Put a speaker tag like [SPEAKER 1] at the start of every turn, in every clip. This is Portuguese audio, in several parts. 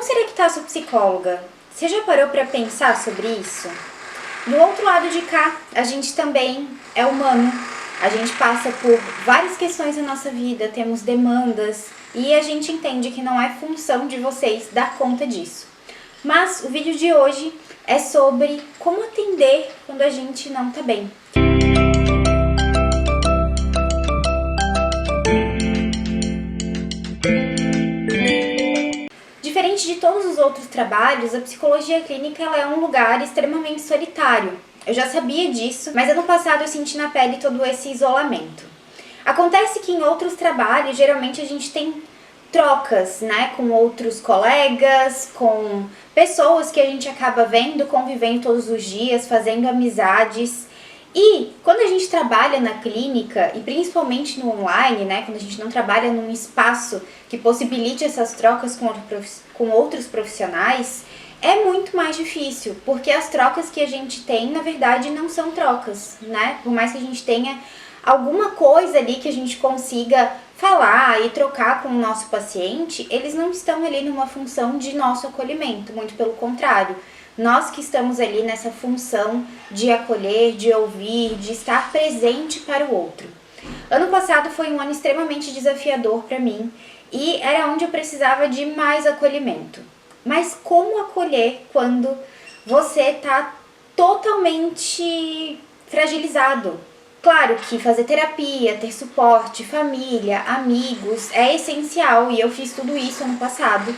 [SPEAKER 1] será que está a sua psicóloga? Você já parou para pensar sobre isso? Do outro lado de cá, a gente também é humano. A gente passa por várias questões na nossa vida, temos demandas e a gente entende que não é função de vocês dar conta disso. Mas o vídeo de hoje é sobre como atender quando a gente não tá bem. Diferente de todos os outros trabalhos, a psicologia clínica ela é um lugar extremamente solitário. Eu já sabia disso, mas ano passado eu senti na pele todo esse isolamento. Acontece que em outros trabalhos, geralmente a gente tem trocas, né, com outros colegas, com pessoas que a gente acaba vendo, convivendo todos os dias, fazendo amizades. E quando a gente trabalha na clínica, e principalmente no online, né, quando a gente não trabalha num espaço que possibilite essas trocas com outros profissionais, é muito mais difícil, porque as trocas que a gente tem, na verdade, não são trocas, né? Por mais que a gente tenha alguma coisa ali que a gente consiga falar e trocar com o nosso paciente, eles não estão ali numa função de nosso acolhimento, muito pelo contrário. Nós que estamos ali nessa função de acolher, de ouvir, de estar presente para o outro. Ano passado foi um ano extremamente desafiador para mim e era onde eu precisava de mais acolhimento. Mas como acolher quando você está totalmente fragilizado? Claro que fazer terapia, ter suporte, família, amigos é essencial e eu fiz tudo isso ano passado.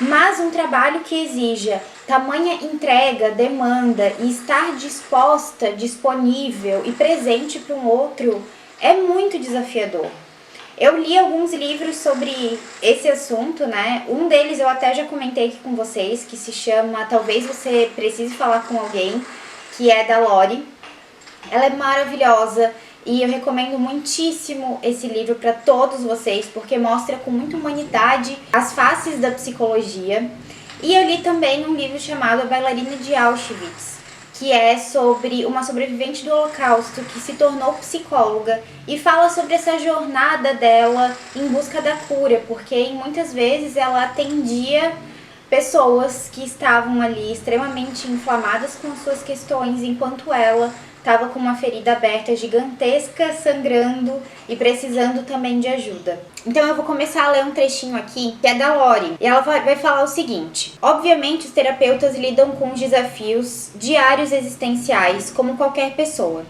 [SPEAKER 1] Mas um trabalho que exija tamanha entrega, demanda e estar disposta, disponível e presente para um outro é muito desafiador. Eu li alguns livros sobre esse assunto, né? Um deles eu até já comentei aqui com vocês, que se chama Talvez Você Precise Falar com Alguém, que é da Lori. Ela é maravilhosa e eu recomendo muitíssimo esse livro para todos vocês, porque mostra com muita humanidade as faces da psicologia. E eu li também um livro chamado A Bailarina de Auschwitz, que é sobre uma sobrevivente do Holocausto que se tornou psicóloga e fala sobre essa jornada dela em busca da cura, porque muitas vezes ela atendia pessoas que estavam ali extremamente inflamadas com as suas questões, enquanto ela estava com uma ferida aberta gigantesca, sangrando e precisando também de ajuda. Então eu vou começar a ler um trechinho aqui, que é da Lori, e ela vai falar o seguinte: obviamente os terapeutas lidam com os desafios diários existenciais, como qualquer pessoa.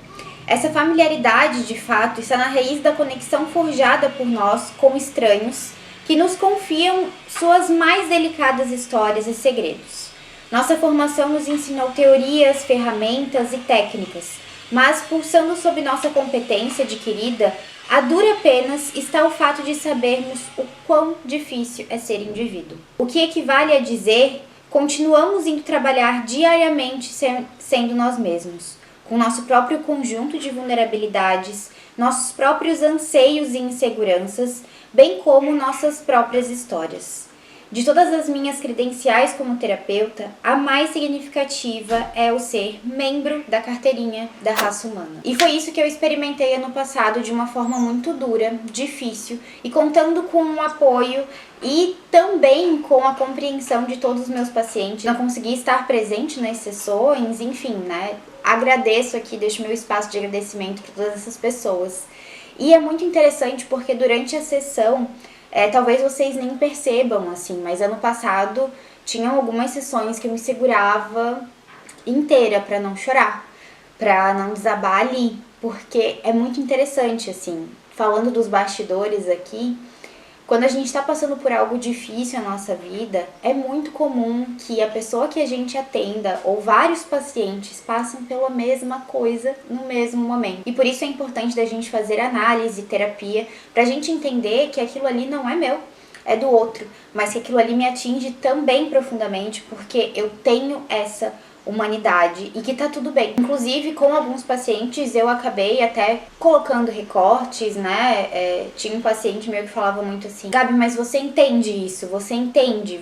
[SPEAKER 1] Essa familiaridade, de fato, está na raiz da conexão forjada por nós com estranhos, que nos confiam suas mais delicadas histórias e segredos. Nossa formação nos ensinou teorias, ferramentas e técnicas, mas pulsando sob nossa competência adquirida, a dura apenas está o fato de sabermos o quão difícil é ser indivíduo. O que equivale a dizer, continuamos indo trabalhar diariamente sendo nós mesmos, com nosso próprio conjunto de vulnerabilidades, nossos próprios anseios e inseguranças, bem como nossas próprias histórias. De todas as minhas credenciais como terapeuta, a mais significativa é o ser membro da carteirinha da raça humana. E foi isso que eu experimentei ano passado de uma forma muito dura, difícil, e contando com o apoio e também com a compreensão de todos os meus pacientes. Não consegui estar presente nas sessões, enfim, né? Agradeço aqui, deixo meu espaço de agradecimento para todas essas pessoas. E é muito interessante porque durante a sessão, talvez vocês nem percebam, assim, mas ano passado tinham algumas sessões que eu me segurava inteira pra não chorar, pra não desabar ali, porque é muito interessante, assim, falando dos bastidores aqui, quando a gente tá passando por algo difícil na nossa vida, é muito comum que a pessoa que a gente atenda ou vários pacientes passem pela mesma coisa no mesmo momento. E por isso é importante da gente fazer análise, terapia, pra gente entender que aquilo ali não é meu, é do outro, mas que aquilo ali me atinge também profundamente, porque eu tenho essa humanidade e que tá tudo bem. Inclusive, com alguns pacientes eu acabei até colocando recortes, né? Tinha um paciente meu que falava muito assim: Gabi, mas você entende isso? Você entende?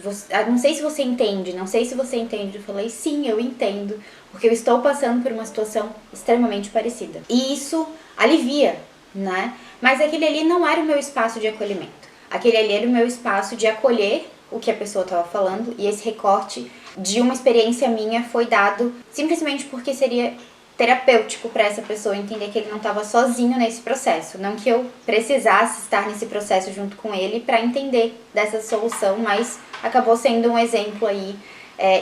[SPEAKER 1] Não sei se você entende, não sei se você entende. Eu falei: sim, eu entendo, porque eu estou passando por uma situação extremamente parecida. E isso alivia, né? Mas aquele ali não era o meu espaço de acolhimento. Aquele ali era o meu espaço de acolher o que a pessoa estava falando, e esse recorte de uma experiência minha foi dado simplesmente porque seria terapêutico para essa pessoa entender que ele não estava sozinho nesse processo. Não que eu precisasse estar nesse processo junto com ele para entender dessa solução, mas acabou sendo um exemplo aí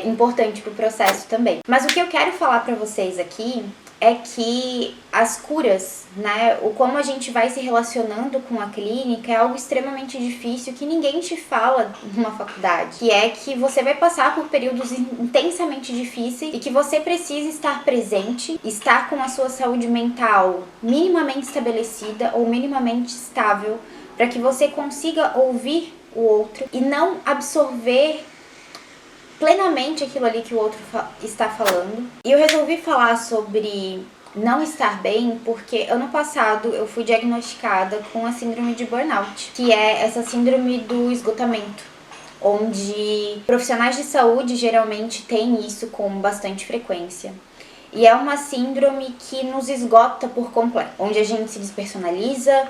[SPEAKER 1] importante para o processo também. Mas o que eu quero falar para vocês aqui é que as curas, né, o como a gente vai se relacionando com a clínica é algo extremamente difícil que ninguém te fala numa faculdade, que é que você vai passar por períodos intensamente difíceis e que você precisa estar presente, estar com a sua saúde mental minimamente estabelecida ou minimamente estável para que você consiga ouvir o outro e não absorver plenamente aquilo ali que o outro está falando. E eu resolvi falar sobre não estar bem porque ano passado eu fui diagnosticada com a síndrome de burnout, que é essa síndrome do esgotamento, onde profissionais de saúde geralmente têm isso com bastante frequência. E é uma síndrome que nos esgota por completo, onde a gente se despersonaliza.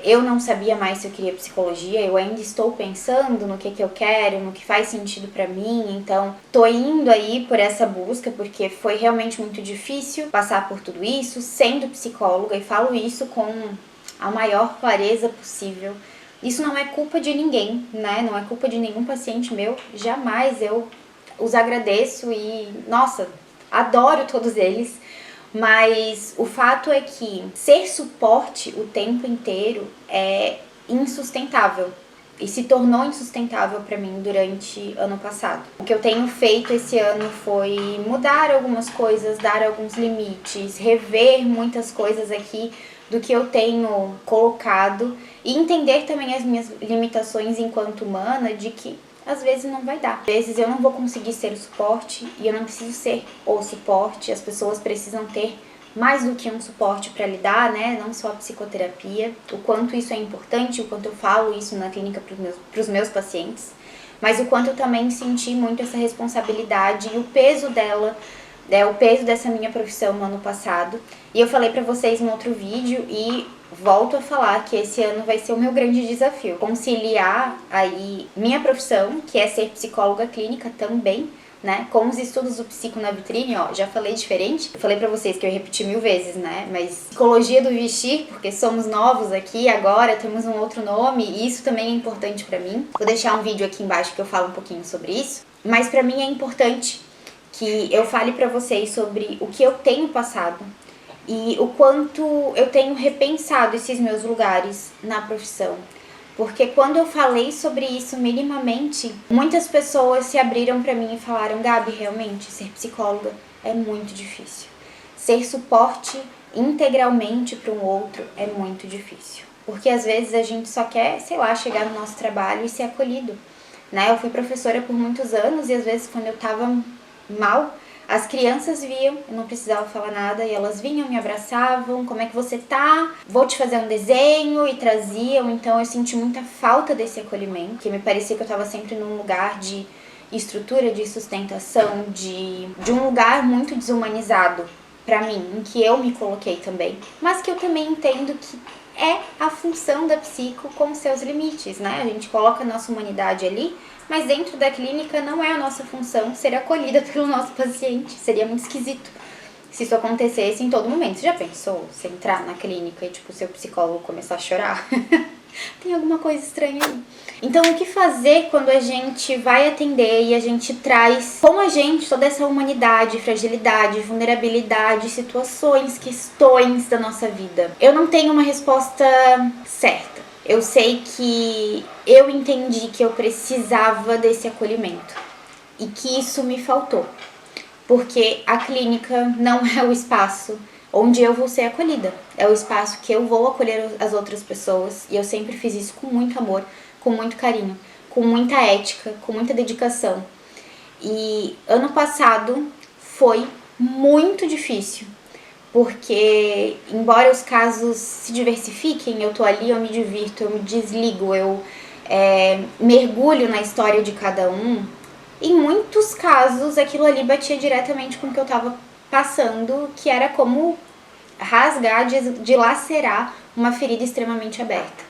[SPEAKER 1] Eu não sabia mais se eu queria psicologia, eu ainda estou pensando no que eu quero, no que faz sentido pra mim, então tô indo aí por essa busca, porque foi realmente muito difícil passar por tudo isso, sendo psicóloga, e falo isso com a maior clareza possível. Isso não é culpa de ninguém, né? Não é culpa de nenhum paciente meu, jamais. Eu os agradeço e, nossa, adoro todos eles. Mas o fato é que ser suporte o tempo inteiro é insustentável. E se tornou insustentável para mim durante ano passado. O que eu tenho feito esse ano foi mudar algumas coisas, dar alguns limites, rever muitas coisas aqui do que eu tenho colocado e entender também as minhas limitações enquanto humana de que às vezes não vai dar. Às vezes eu não vou conseguir ser o suporte e eu não preciso ser o suporte. As pessoas precisam ter mais do que um suporte para lidar, né? Não só a psicoterapia. O quanto isso é importante, o quanto eu falo isso na clínica para os meus pacientes. Mas o quanto eu também senti muito essa responsabilidade e o peso dela, o peso dessa minha profissão no ano passado. E eu falei para vocês no outro vídeo e volto a falar que esse ano vai ser o meu grande desafio. Conciliar aí minha profissão, que é ser psicóloga clínica também, né? Com os estudos do Psico na Vitrine, ó, já falei diferente. Eu falei pra vocês que eu repeti 1000 vezes, né? Mas psicologia do vestir, porque somos novos aqui agora, temos um outro nome e isso também é importante pra mim. Vou deixar um vídeo aqui embaixo que eu falo um pouquinho sobre isso. Mas pra mim é importante que eu fale pra vocês sobre o que eu tenho passado e o quanto eu tenho repensado esses meus lugares na profissão. Porque quando eu falei sobre isso minimamente, muitas pessoas se abriram pra mim e falaram: Gabi, realmente, ser psicóloga é muito difícil. Ser suporte integralmente para um outro é muito difícil. Porque às vezes a gente só quer, sei lá, chegar no nosso trabalho e ser acolhido, né? Eu fui professora por muitos anos e às vezes quando eu tava mal, as crianças viam, eu não precisava falar nada, e elas vinham, me abraçavam: como é que você tá? Vou te fazer um desenho, e traziam. Então eu senti muita falta desse acolhimento, que me parecia que eu tava sempre num lugar de estrutura, de sustentação, de um lugar muito desumanizado pra mim, em que eu me coloquei também, mas que eu também entendo que é a função da psico com seus limites, né? A gente coloca a nossa humanidade ali, mas dentro da clínica não é a nossa função ser acolhida pelo nosso paciente. Seria muito esquisito se isso acontecesse em todo momento. Você já pensou você entrar na clínica e tipo seu psicólogo começar a chorar? Tem alguma coisa estranha aí. Então, o que fazer quando a gente vai atender e a gente traz com a gente toda essa humanidade, fragilidade, vulnerabilidade, situações, questões da nossa vida? Eu não tenho uma resposta certa. Eu sei que eu entendi que eu precisava desse acolhimento e que isso me faltou, porque a clínica não é o espaço onde eu vou ser acolhida, é o espaço que eu vou acolher as outras pessoas, e eu sempre fiz isso com muito amor, com muito carinho, com muita ética, com muita dedicação. E ano passado foi muito difícil, porque embora os casos se diversifiquem, eu tô ali, eu me divirto, eu me desligo, eu mergulho na história de cada um. Em muitos casos aquilo ali batia diretamente com o que eu tava passando, que era como rasgar, dilacerar uma ferida extremamente aberta.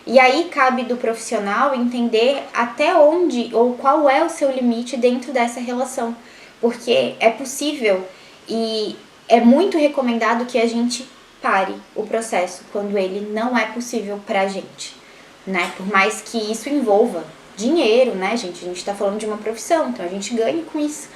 [SPEAKER 1] E aí cabe do profissional entender até onde ou qual é o seu limite dentro dessa relação. Porque é possível e é muito recomendado que a gente pare o processo quando ele não é possível pra gente, né? Por mais que isso envolva dinheiro, né, gente? A gente tá falando de uma profissão, então a gente ganha com isso,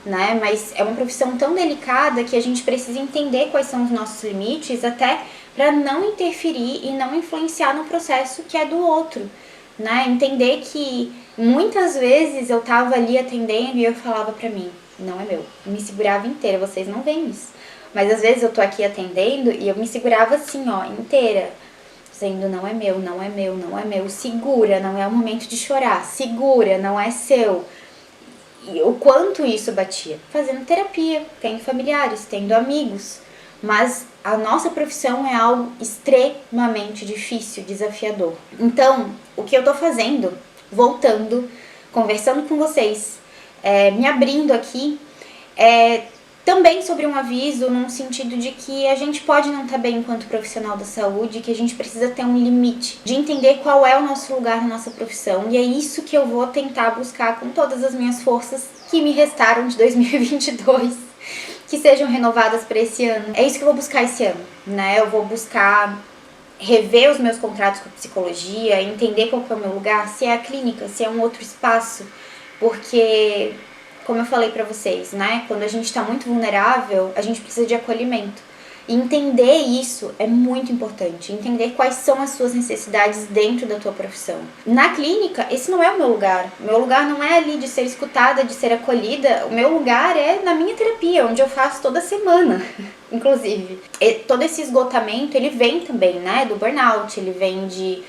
[SPEAKER 1] né? Mas é uma profissão tão delicada que a gente precisa entender quais são os nossos limites até para não interferir e não influenciar no processo que é do outro, né? Entender que muitas vezes eu tava ali atendendo e eu falava pra mim, não é meu. Eu me segurava inteira, vocês não veem isso. Mas às vezes eu tô aqui atendendo e eu me segurava assim, ó, inteira. Dizendo, não é meu, não é meu, não é meu. Segura, não é o momento de chorar. Segura, não é seu. E o quanto isso batia? Fazendo terapia, tendo familiares, tendo amigos. Mas a nossa profissão é algo extremamente difícil, desafiador. Então, o que eu tô fazendo, voltando, conversando com vocês, me abrindo aqui, também sobre um aviso num sentido de que a gente pode não estar bem enquanto profissional da saúde, que a gente precisa ter um limite, de entender qual é o nosso lugar na nossa profissão. E é isso que eu vou tentar buscar com todas as minhas forças que me restaram de 2022, que sejam renovadas para esse ano. É isso que eu vou buscar esse ano, né? Eu vou buscar rever os meus contratos com a psicologia, entender qual que é o meu lugar, se é a clínica, se é um outro espaço, porque, como eu falei pra vocês, né, quando a gente tá muito vulnerável, a gente precisa de acolhimento. E entender isso é muito importante, entender quais são as suas necessidades dentro da tua profissão. Na clínica, esse não é o meu lugar. O meu lugar não é ali de ser escutada, de ser acolhida. O meu lugar é na minha terapia, onde eu faço toda semana, inclusive. E todo esse esgotamento, ele vem também, né, do burnout, ele vem de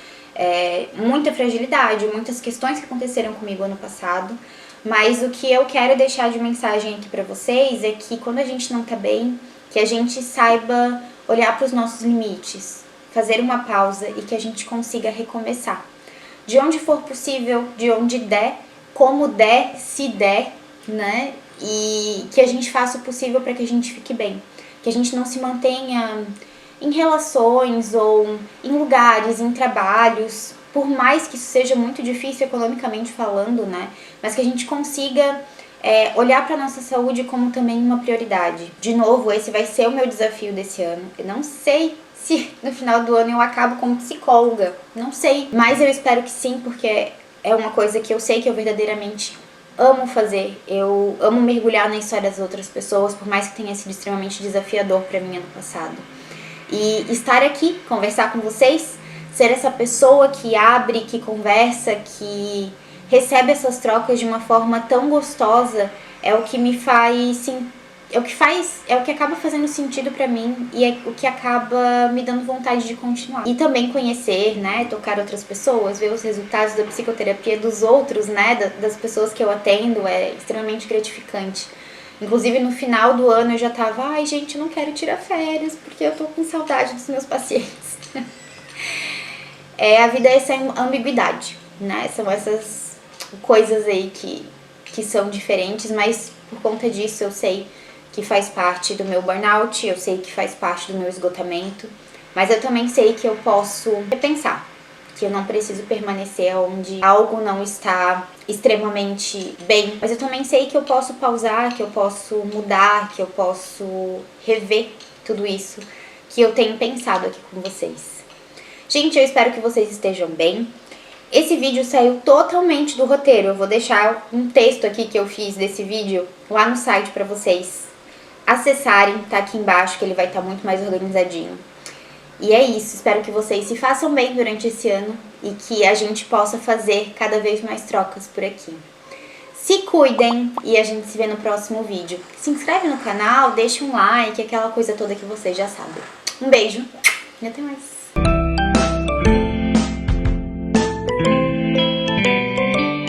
[SPEAKER 1] muita fragilidade, muitas questões que aconteceram comigo ano passado. Mas o que eu quero deixar de mensagem aqui pra vocês é que quando a gente não tá bem, que a gente saiba olhar para os nossos limites, fazer uma pausa e que a gente consiga recomeçar. De onde for possível, de onde der, como der, se der, né? E que a gente faça o possível para que a gente fique bem. Que a gente não se mantenha em relações ou em lugares, em trabalhos, por mais que isso seja muito difícil economicamente falando, né? Mas que a gente consiga olhar para nossa saúde como também uma prioridade. De novo, esse vai ser o meu desafio desse ano. Eu não sei se no final do ano eu acabo como psicóloga, não sei. Mas eu espero que sim, porque é uma coisa que eu sei que eu verdadeiramente amo fazer. Eu amo mergulhar na história das outras pessoas, por mais que tenha sido extremamente desafiador para mim ano passado. E estar aqui, conversar com vocês, ser essa pessoa que abre, que conversa, que recebe essas trocas de uma forma tão gostosa, é o que me faz, sim, é o que acaba fazendo sentido pra mim e é o que acaba me dando vontade de continuar. E também conhecer, né, tocar outras pessoas, ver os resultados da psicoterapia dos outros, né, das pessoas que eu atendo, é extremamente gratificante. Inclusive no final do ano eu já tava, ai gente, eu não quero tirar férias porque eu tô com saudade dos meus pacientes. A vida é essa ambiguidade, né, são essas coisas aí que são diferentes, mas por conta disso eu sei que faz parte do meu burnout, eu sei que faz parte do meu esgotamento, mas eu também sei que eu posso repensar, que eu não preciso permanecer onde algo não está extremamente bem, mas eu também sei que eu posso pausar, que eu posso mudar, que eu posso rever tudo isso que eu tenho pensado aqui com vocês. Gente, eu espero que vocês estejam bem. Esse vídeo saiu totalmente do roteiro. Eu vou deixar um texto aqui que eu fiz desse vídeo lá no site para vocês acessarem. Tá aqui embaixo que ele vai estar muito mais organizadinho. E é isso. Espero que vocês se façam bem durante esse ano e que a gente possa fazer cada vez mais trocas por aqui. Se cuidem e a gente se vê no próximo vídeo. Se inscreve no canal, deixa um like, aquela coisa toda que vocês já sabem. Um beijo e até mais.